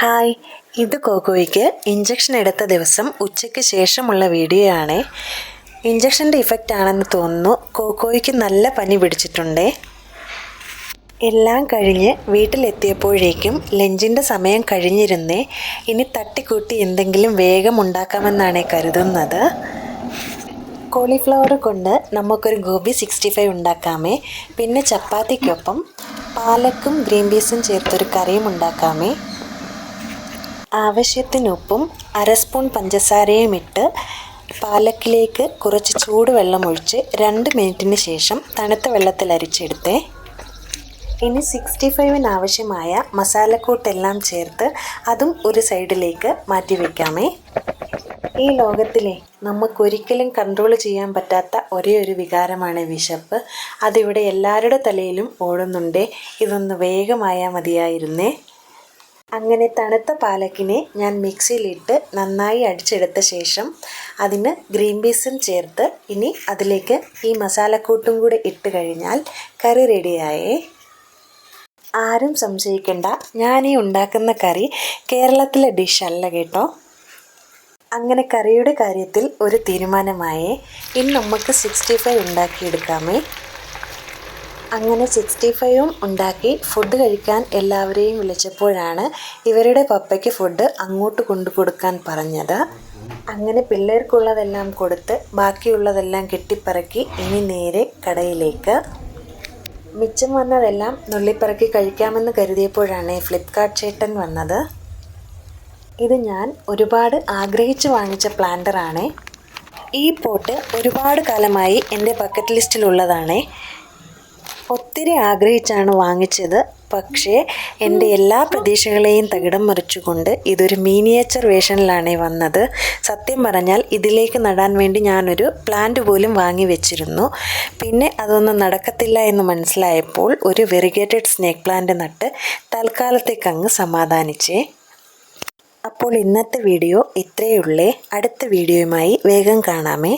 Hi, ഇത് കോക്കോയ്ക്ക് injection എടുത്ത ദിവസം ഉച്ചയ്ക്ക് ശേഷമുള്ള വീഡിയോ ആണ്. ഇഞ്ചക്ഷൻ്റെ ഇഫക്റ്റ് ആണെന്ന് തോന്നുന്നു. കോക്കോയ്ക്ക് നല്ല പനി പിടിച്ചിട്ടുണ്ടേ. എല്ലാം കഴിഞ്ഞ് വീട്ടിലെത്തിയപ്പോഴേക്കും ലഞ്ചിൻ്റെ സമയം കഴിഞ്ഞിരുന്നേ. ഇനി തട്ടിക്കൂട്ടി എന്തെങ്കിലും വേഗം ഉണ്ടാക്കാമെന്നാണ് കരുതുന്നത്. കോളിഫ്ലവർ കൊണ്ട് നമുക്കൊരു ഗോബി 65 ഉണ്ടാക്കാമേ. പിന്നെ ചപ്പാത്തിക്കൊപ്പം പാലക്കും ഗ്രീൻ പീസും ചേർത്തൊരു കറിയും ഉണ്ടാക്കാമേ. ആവശ്യത്തിന് ഉപ്പും 1/2 സ്പൂൺ പഞ്ചസാരയും ഇട്ട് പാലക്കിലേക്ക് കുറച്ച് ചൂടുവെള്ളം ഒഴിച്ച് 2 മിനിറ്റിന് ശേഷം തണുത്ത വെള്ളത്തിൽ അരിച്ചെടുത്തേ. ഇനി 65-ന് ആവശ്യമായ മസാലക്കൂട്ടെല്ലാം ചേർത്ത് അതും ഒരു സൈഡിലേക്ക് മാറ്റി വയ്ക്കാമേ. ഈ ലോകത്തിലെ നമുക്കൊരിക്കലും കൺട്രോൾ ചെയ്യാൻ പറ്റാത്ത ഒരേ ഒരു വികാരമാണ് വിശപ്പ്. അതിവിടെ എല്ലാവരുടെ തലയിലും ഓടുന്നുണ്ടേ. ഇതൊന്ന് വേഗമായാൽ മതിയായിരുന്നേ. അങ്ങനെ തണുത്ത പാലക്കിനെ ഞാൻ മിക്സിയിലിട്ട് നന്നായി അടിച്ചെടുത്ത ശേഷം അതിന് ഗ്രീൻ പീസും ചേർത്ത് ഇനി അതിലേക്ക് ഈ മസാലക്കൂട്ടും കൂടെ ഇട്ട് കഴിഞ്ഞാൽ കറി റെഡിയായേ. ആരും സംശയിക്കണ്ട, ഞാനീ ഉണ്ടാക്കുന്ന കറി കേരളത്തിലെ ഡിഷല്ല കേട്ടോ. അങ്ങനെ കറിയുടെ കാര്യത്തിൽ ഒരു തീരുമാനമായേ. ഇനി നമുക്ക് 65 ഉണ്ടാക്കിയെടുക്കാമേ. അങ്ങനെ 65ഉം ഉണ്ടാക്കി ഫുഡ് കഴിക്കാൻ എല്ലാവരെയും വിളിച്ചപ്പോഴാണ് ഇവരുടെ പപ്പയ്ക്ക് ഫുഡ് അങ്ങോട്ട് കൊണ്ടു കൊടുക്കാൻ പറഞ്ഞത്. അങ്ങനെ പിള്ളേർക്കുള്ളതെല്ലാം കൊടുത്ത് ബാക്കിയുള്ളതെല്ലാം കെട്ടിപ്പറക്കി ഇനി നേരെ കടയിലേക്ക്. മിച്ചം വന്നതെല്ലാം നുള്ളിപ്പറക്കി കഴിക്കാമെന്ന് കരുതിയപ്പോഴാണ് ഫ്ലിപ്കാർട്ട് ചേട്ടൻ വന്നത്. ഇത് ഞാൻ ഒരുപാട് ആഗ്രഹിച്ച് വാങ്ങിച്ച പ്ലാന്ററാണ്. ഈ പോട്ട് ഒരുപാട് കാലമായി എൻ്റെ ബക്കറ്റ് ലിസ്റ്റിലുള്ളതാണ്. ഒത്തിരി ആഗ്രഹിച്ചാണ് വാങ്ങിച്ചത്. പക്ഷേ എൻ്റെ എല്ലാ പ്രതീക്ഷകളെയും തകിടം മറിച്ചുകൊണ്ട് ഇതൊരു മിനിയേച്ചർ വേഷനിലാണ് വന്നത്. സത്യം പറഞ്ഞാൽ ഇതിലേക്ക് നടാൻ വേണ്ടി ഞാനൊരു പ്ലാന്റ് പോലും വാങ്ങി വെച്ചിരുന്നു. പിന്നെ അതൊന്നും നടക്കത്തില്ല എന്ന് മനസ്സിലായപ്പോൾ ഒരു വെറിഗേറ്റഡ് സ്നേക്ക് പ്ലാന്റ് നട്ട് തൽക്കാലത്തേക്കങ്ങ് സമാധാനിച്ചേ. അപ്പോൾ ഇന്നത്തെ വീഡിയോ ഇത്രയേ ഉള്ളേ. അടുത്ത വീഡിയോയുമായി വേഗം കാണാമേ.